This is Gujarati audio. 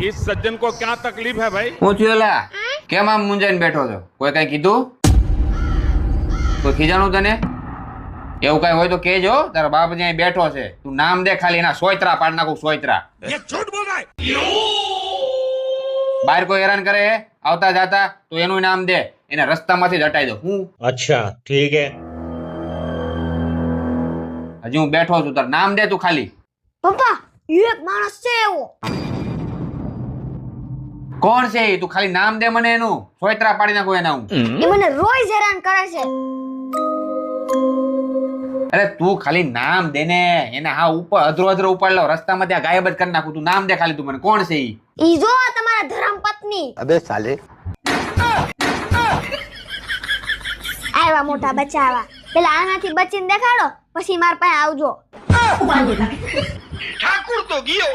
इस सज्जन को क्या तकलीफ है भाई? હું થયું લા? કેમ આમ મૂંઝાઈને બેઠો છો? કોઈ કઈ કીધું? કોઈ ખીજાણું તને? એવું કઈ હોય તો કેજો. તારા બાપ ત્યાં બેઠો છે, તું નામ દે ખાલી, એના સોયત્રા પાડ નાખું, સોયત્રા. બહાર કોઈ હેરાન કરે આવતા જાતા તો એનું નામ દે, એને રસ્તામાંથી જ હટાઈ દો. હું अच्छा ठीक है। હજી હું બેઠો છું, તાર નામ દે તું ખાલી. પપ્પા એક માણસ છે એવો. કોણ છે ઈ? તું ખાલી નામ દે મને એનું, સોયત્રા પાડી નાખું એના હું. એ મને રોજ હેરાન કરે છે. અરે તું ખાલી નામ દે ને, એને હા ઉપર અધરો ઉપાડ લો, રસ્તામાં ત્યાં ગાયબ જ કરી નાખું. તું નામ દે ખાલી, તું મને કોણ છે ઈ? ઈ જો આ તમારા ધર્મપત્ની. अबे साले આવ્યા મોટા બચાવા. પેલા આનાથી બચીને દેખાડો, પછી માર પાસે આવજો. ठाकुर तो गियो।